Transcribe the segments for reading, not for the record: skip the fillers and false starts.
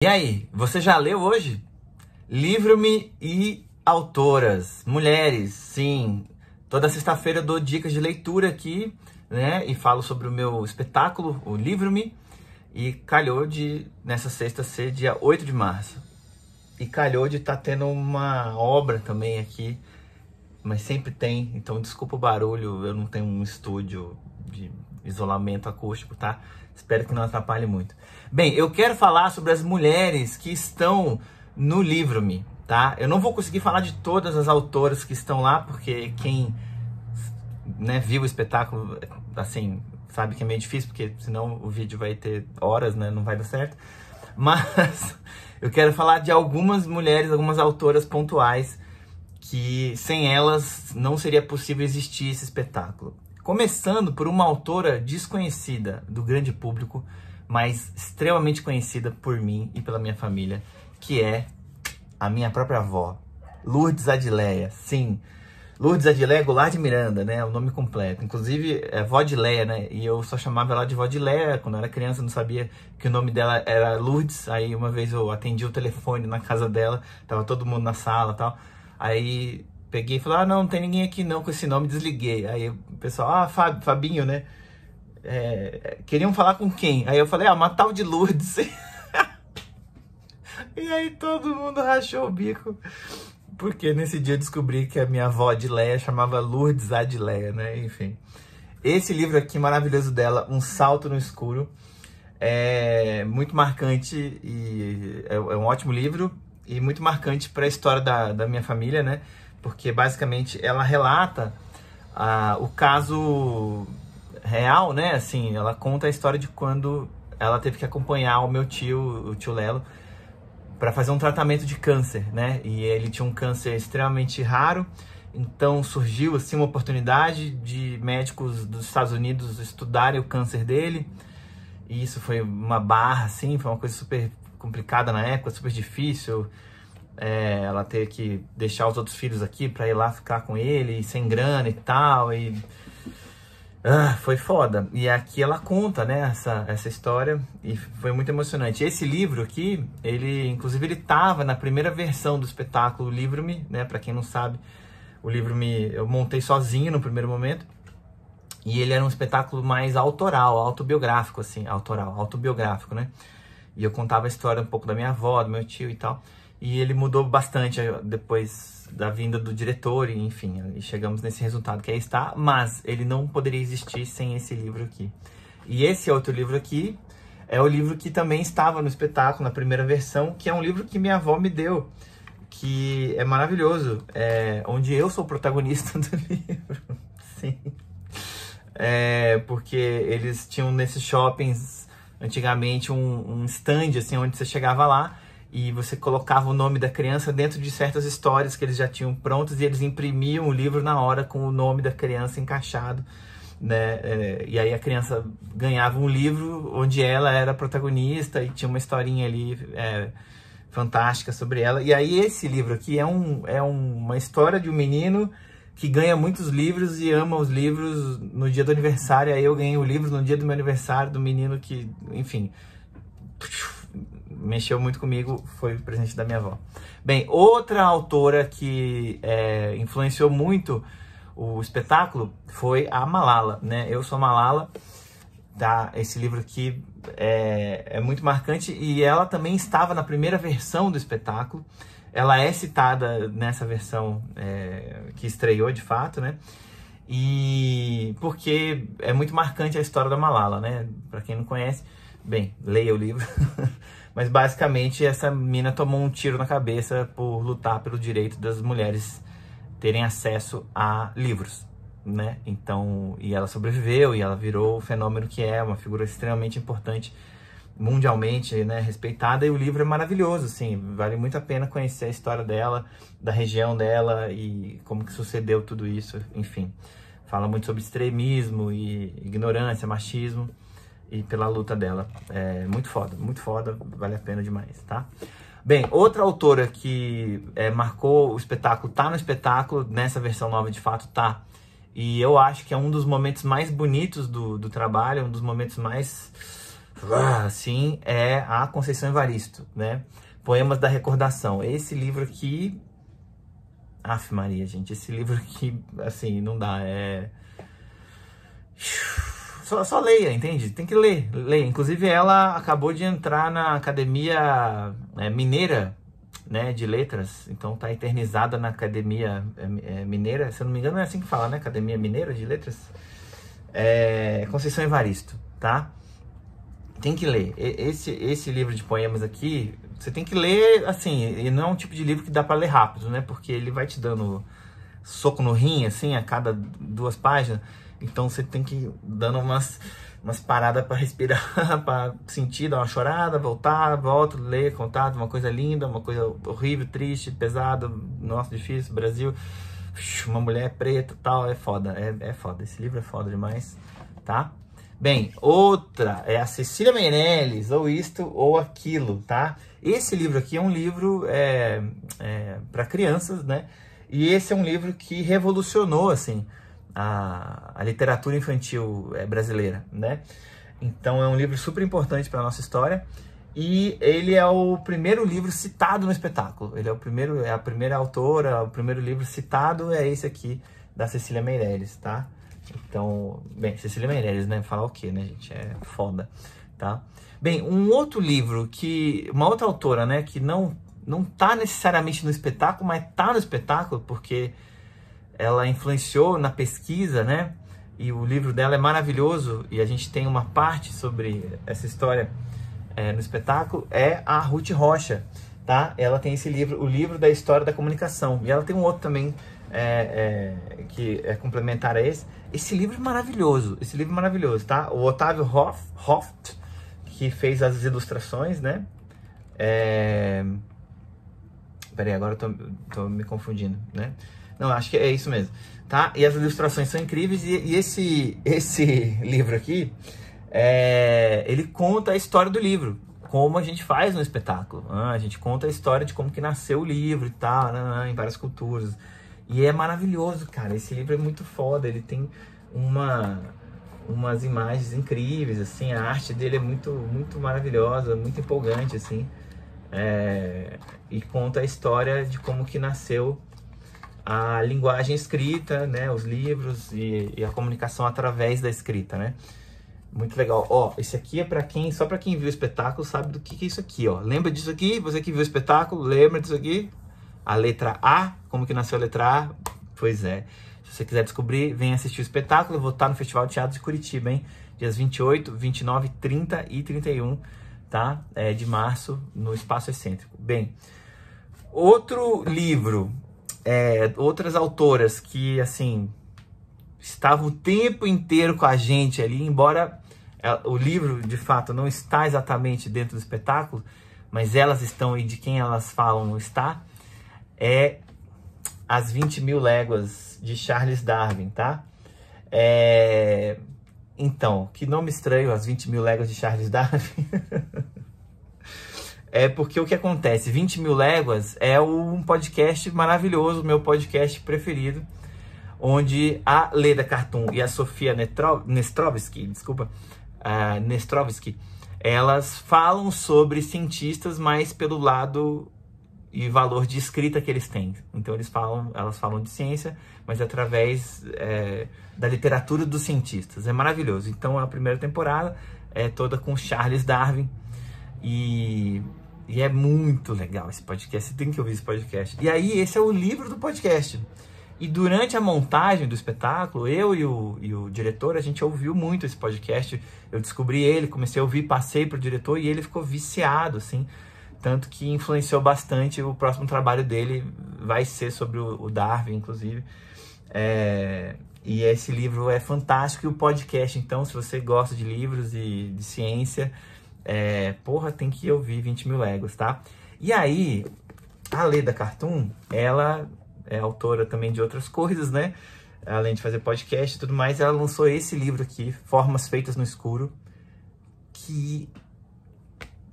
E aí, você já leu hoje? Livro-me e autoras, mulheres, sim. Toda sexta-feira eu dou dicas de leitura aqui, né? E falo sobre o meu espetáculo, o Livro-me. E calhou de, nessa sexta, ser dia 8 de março. E calhou de estar tendo uma obra também aqui, mas sempre tem, então desculpa o barulho, eu não tenho um estúdio de isolamento acústico, tá? Espero que não atrapalhe muito. Bem, eu quero falar sobre as mulheres que estão no Livro-me, tá? Eu não vou conseguir falar de todas as autoras que estão lá, porque quem, né, viu o espetáculo, assim, sabe que é meio difícil, porque senão o vídeo vai ter horas, né? Não vai dar certo. Mas eu quero falar de algumas mulheres, algumas autoras pontuais, que sem elas não seria possível existir esse espetáculo. Começando por uma autora desconhecida do grande público, mas extremamente conhecida por mim e pela minha família, que é a minha própria avó, Lourdes Adileia. Sim, Lourdes Adileia Goulart de Miranda, né? O nome completo. Inclusive, é vó de Leia, né? E eu só chamava ela de vó de Leia. Quando eu era criança, eu não sabia que o nome dela era Lourdes. Aí uma vez eu atendi o telefone na casa dela, tava todo mundo na sala e tal. Aí peguei e falei, não tem ninguém aqui não com esse nome, desliguei. Aí o pessoal, Fabinho, né? Queriam falar com quem? Aí eu falei, uma tal de Lourdes. E aí todo mundo rachou o bico. Porque nesse dia eu descobri que a minha avó Adileia chamava Lourdes Adileia, né? Enfim. Esse livro aqui maravilhoso dela, Um Salto no Escuro, é muito marcante e é um ótimo livro. E muito marcante para a história da minha família, né? Porque basicamente ela relata o caso real, né? Assim, ela conta a história de quando ela teve que acompanhar o meu tio, o tio Lelo, para fazer um tratamento de câncer, né? E ele tinha um câncer extremamente raro, então surgiu assim uma oportunidade de médicos dos Estados Unidos estudarem o câncer dele. E isso foi uma barra, assim, foi uma coisa super complicada na época, super difícil. Ela ter que deixar os outros filhos aqui para ir lá ficar com ele, sem grana e tal. Foi foda. E aqui ela conta, né, essa história e foi muito emocionante. Esse livro aqui, inclusive ele tava na primeira versão do espetáculo Livro-me, né? Para quem não sabe, o Livro-me eu montei sozinho no primeiro momento. E ele era um espetáculo mais autoral, autobiográfico, assim, autobiográfico, né? E eu contava a história um pouco da minha avó, do meu tio e tal. E ele mudou bastante depois da vinda do diretor, e enfim, e chegamos nesse resultado que aí está. Mas ele não poderia existir sem esse livro aqui. E esse outro livro aqui é o livro que também estava no espetáculo, na primeira versão, que é um livro que minha avó me deu, que é maravilhoso, onde eu sou o protagonista do livro. Sim. Porque eles tinham nesses shoppings antigamente um stand assim, onde você chegava lá e você colocava o nome da criança dentro de certas histórias que eles já tinham prontas e eles imprimiam o livro na hora com o nome da criança encaixado, né? E aí a criança ganhava um livro onde ela era a protagonista e tinha uma historinha ali fantástica sobre ela. E aí esse livro aqui é uma história de um menino que ganha muitos livros e ama os livros no dia do aniversário. Aí eu ganhei o livro no dia do meu aniversário, do menino que, enfim, mexeu muito comigo, foi o presente da minha avó. Bem, outra autora que influenciou muito o espetáculo foi a Malala, né? Eu sou a Malala, tá? Esse livro aqui é muito marcante e ela também estava na primeira versão do espetáculo. Ela é citada nessa versão que estreou de fato, né? E porque é muito marcante a história da Malala, né? Para quem não conhece, bem, leia o livro. Mas basicamente essa mina tomou um tiro na cabeça por lutar pelo direito das mulheres terem acesso a livros, né? Então, e ela sobreviveu e ela virou o fenômeno que é, uma figura extremamente importante mundialmente, né, respeitada, e o livro é maravilhoso, assim, vale muito a pena conhecer a história dela, da região dela e como que sucedeu tudo isso, enfim. Fala muito sobre extremismo e ignorância, machismo e pela luta dela. É muito foda, vale a pena demais, tá? Bem, outra autora que marcou o espetáculo, tá no espetáculo, nessa versão nova de fato tá, e eu acho que é um dos momentos mais bonitos do trabalho, um dos momentos mais assim, é a Conceição Evaristo, né? Poemas da Recordação. Esse livro aqui... Aff, Maria, gente. Esse livro aqui, assim, não dá. Só leia, entende? Tem que ler. Inclusive, ela acabou de entrar na Academia Mineira, né, de Letras. Então, tá eternizada na Academia Mineira. Se eu não me engano, é assim que fala, né? Academia Mineira de Letras. Conceição Evaristo, tá? Tem que ler. Esse livro de poemas aqui, você tem que ler, assim, e não é um tipo de livro que dá para ler rápido, né? Porque ele vai te dando soco no rim, assim, a cada 2 páginas. Então você tem que ir dando umas paradas para respirar, para sentir, dar uma chorada, voltar, volta, ler, contato, uma coisa linda, uma coisa horrível, triste, pesada, nossa, difícil, Brasil, uma mulher preta, tal, é foda, é foda. Esse livro é foda demais, tá? Bem, outra é a Cecília Meirelles, ou Isto ou Aquilo, tá? Esse livro aqui é um livro para crianças, né? E esse é um livro que revolucionou, assim, a literatura infantil brasileira, né? Então é um livro super importante para a nossa história. E ele é o primeiro livro citado no espetáculo. Ele é a primeira autora, o primeiro livro citado é esse aqui, da Cecília Meirelles, tá? Então, bem, Cecília Meirelles, né? Falar o quê, né, gente? É foda, tá? Bem, um outro livro uma outra autora, né, que não tá necessariamente no espetáculo, mas tá no espetáculo porque ela influenciou na pesquisa, né? E o livro dela é maravilhoso e a gente tem uma parte sobre essa história no espetáculo, é a Ruth Rocha, tá? Ela tem esse livro, o livro da história da comunicação. E ela tem um outro também que é complementar a esse. Esse livro é maravilhoso, tá? O Otávio Hoft, que fez as ilustrações, né? Peraí, agora eu tô me confundindo, né? Não, acho que é isso mesmo, tá? E as ilustrações são incríveis e esse livro aqui, ele conta a história do livro, como a gente faz no espetáculo. A gente conta a história de como que nasceu o livro e tal, em várias culturas. E é maravilhoso, cara. Esse livro é muito foda. Ele tem umas imagens incríveis, assim. A arte dele é muito, muito maravilhosa, muito empolgante, assim. E conta a história de como que nasceu a linguagem escrita, né? Os livros e a comunicação através da escrita, né? Muito legal. Ó, esse aqui é só pra quem viu o espetáculo sabe do que é isso aqui, ó. Lembra disso aqui? Você que viu o espetáculo, lembra disso aqui? A letra A, como que nasceu a letra A? Pois é. Se você quiser descobrir, vem assistir o espetáculo. Eu vou estar no Festival de Teatro de Curitiba, hein? Dias 28, 29, 30 e 31, tá? De março, no Espaço Excêntrico. Bem, outro livro, outras autoras que, assim, estavam o tempo inteiro com a gente ali, embora o livro, de fato, não está exatamente dentro do espetáculo, mas elas estão e de quem elas falam está, As 20.000 Léguas, de Charles Darwin, tá? Então, que nome estranho, As 20.000 Léguas de Charles Darwin. Porque o que acontece, 20.000 Léguas é um podcast maravilhoso, meu podcast preferido, onde a Leda Cartoon e a Sofia Nestrovsky, elas falam sobre cientistas, mas pelo lado e valor de escrita que eles têm. Então elas falam de ciência, mas através da literatura dos cientistas. É maravilhoso. Então a primeira temporada é toda com Charles Darwin e é muito legal esse podcast. Você tem que ouvir esse podcast. E aí esse é o livro do podcast. E durante a montagem do espetáculo, eu e o diretor, a gente ouviu muito esse podcast. Eu descobri ele, comecei a ouvir, passei pro diretor e ele ficou viciado, assim. Tanto que influenciou bastante. O próximo trabalho dele vai ser sobre o Darwin, inclusive. E esse livro é fantástico. E o podcast, então, se você gosta de livros e de ciência, tem que ouvir 20.000 Léguas, tá? E aí, a Leda Cartoon, ela é autora também de outras coisas, né? Além de fazer podcast e tudo mais, ela lançou esse livro aqui, Formas Feitas no Escuro, que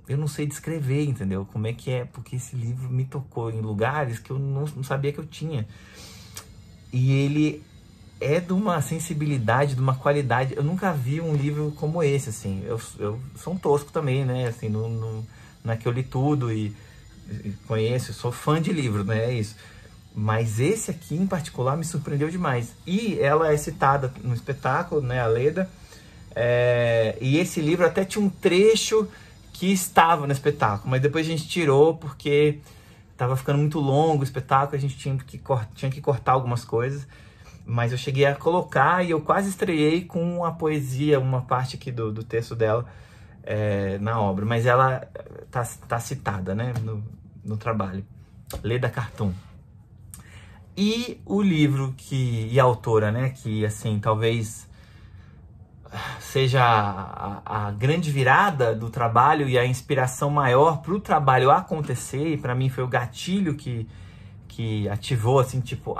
eu não sei descrever, entendeu? Como é que é, porque esse livro me tocou em lugares que eu não sabia que eu tinha. E ele é de uma sensibilidade, de uma qualidade. Eu nunca vi um livro como esse, assim. Eu sou um tosco também, né? Assim, não é que eu li tudo e conheço, eu sou fã de livro, né? É isso. Mas esse aqui, em particular, me surpreendeu demais. E ela é citada no espetáculo, né? A Leda. E esse livro até tinha um trecho que estava no espetáculo, mas depois a gente tirou porque estava ficando muito longo o espetáculo, a gente tinha que cortar algumas coisas. Mas eu cheguei a colocar e eu quase estreiei com a poesia, uma parte aqui do texto dela na obra. Mas ela tá citada, né, no trabalho. Leda Cartoon. E o livro e a autora, né, que assim, talvez seja a grande virada do trabalho e a inspiração maior para o trabalho acontecer, e para mim foi o gatilho que ativou, assim, tipo,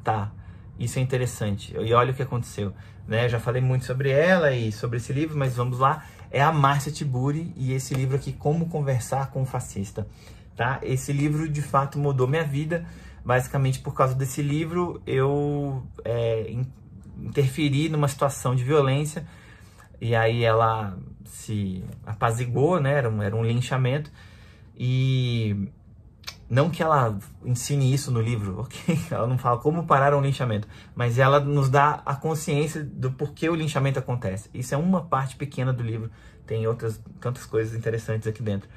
tá, isso é interessante. E olha o que aconteceu, né? Eu já falei muito sobre ela e sobre esse livro, mas vamos lá. É a Márcia Tiburi e esse livro aqui, Como Conversar com um Fascista, tá? Esse livro, de fato, mudou minha vida. Basicamente, por causa desse livro, eu interferi numa situação de violência e aí ela se apaziguou, né? Era um linchamento. E não que ela ensine isso no livro, ok? Ela não fala como parar um linchamento, mas ela nos dá a consciência do porquê o linchamento acontece. Isso é uma parte pequena do livro, tem outras tantas coisas interessantes aqui dentro.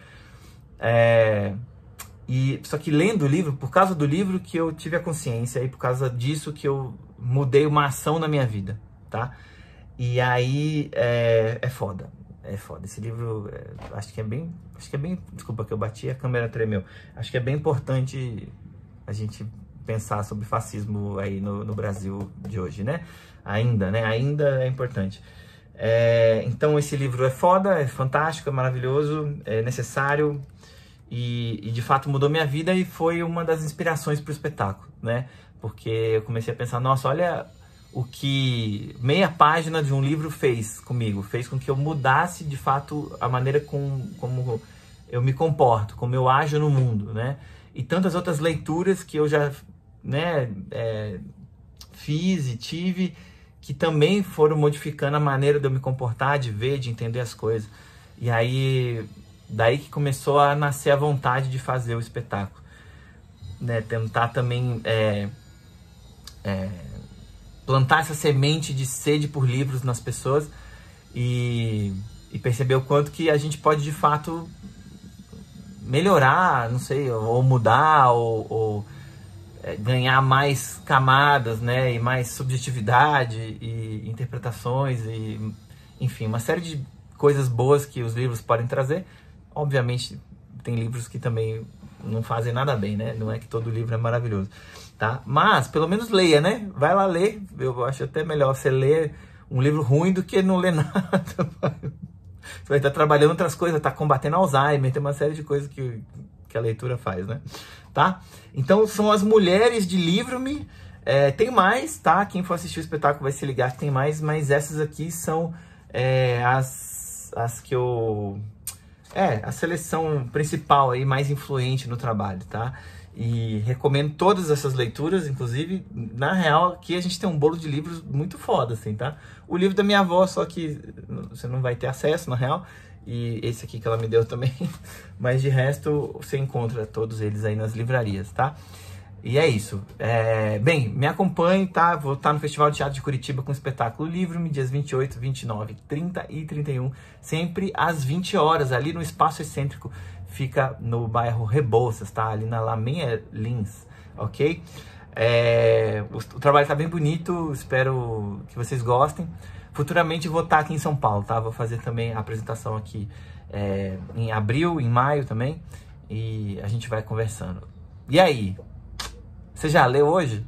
Só que lendo o livro, por causa do livro que eu tive a consciência e por causa disso que eu mudei uma ação na minha vida, tá? E aí é foda. É foda. Esse livro, acho que é bem... Desculpa que eu bati, a câmera tremeu. Acho que é bem importante a gente pensar sobre fascismo aí no Brasil de hoje, né? Ainda, né? Ainda é importante. Então esse livro é foda, é fantástico, é maravilhoso, é necessário e de fato mudou minha vida e foi uma das inspirações para o espetáculo, né? Porque eu comecei a pensar, nossa, olha o que meia página de um livro fez comigo, fez com que eu mudasse de fato a maneira como eu me comporto, como eu ajo no mundo, né? E tantas outras leituras que eu já, né, fiz e tive, que também foram modificando a maneira de eu me comportar, de ver, de entender as coisas. E aí, daí que começou a nascer a vontade de fazer o espetáculo, né? Tentar também plantar essa semente de sede por livros nas pessoas e perceber o quanto que a gente pode de fato melhorar, não sei, ou mudar, ou ganhar mais camadas, né, e mais subjetividade e interpretações e, enfim, uma série de coisas boas que os livros podem trazer. Obviamente tem livros que também não fazem nada bem, né? Não é que todo livro é maravilhoso, tá? Mas pelo menos leia, né? Vai lá ler. Eu acho até melhor você ler um livro ruim do que não ler nada. Você vai estar trabalhando outras coisas, tá combatendo Alzheimer, tem uma série de coisas que a leitura faz, né? Tá? Então são as mulheres de Livro-me. Tem mais, tá? Quem for assistir o espetáculo vai se ligar que tem mais, mas essas aqui são as que eu... a seleção principal aí, mais influente no trabalho, tá? E recomendo todas essas leituras, inclusive, na real, aqui a gente tem um bolo de livros muito foda, assim, tá? O livro da minha avó, só que você não vai ter acesso, na real, e esse aqui que ela me deu também, mas de resto você encontra todos eles aí nas livrarias, tá? E é isso. Bem, me acompanhe, tá? Vou estar no Festival de Teatro de Curitiba com o espetáculo Livro-me, dias 28, 29, 30 e 31, sempre às 20 horas, ali no Espaço Excêntrico, fica no bairro Rebouças, tá? Ali na Laменha Lins, ok? O trabalho tá bem bonito, espero que vocês gostem. Futuramente vou estar aqui em São Paulo, tá? Vou fazer também a apresentação aqui em abril, em maio também, e a gente vai conversando. E aí? Você já leu hoje?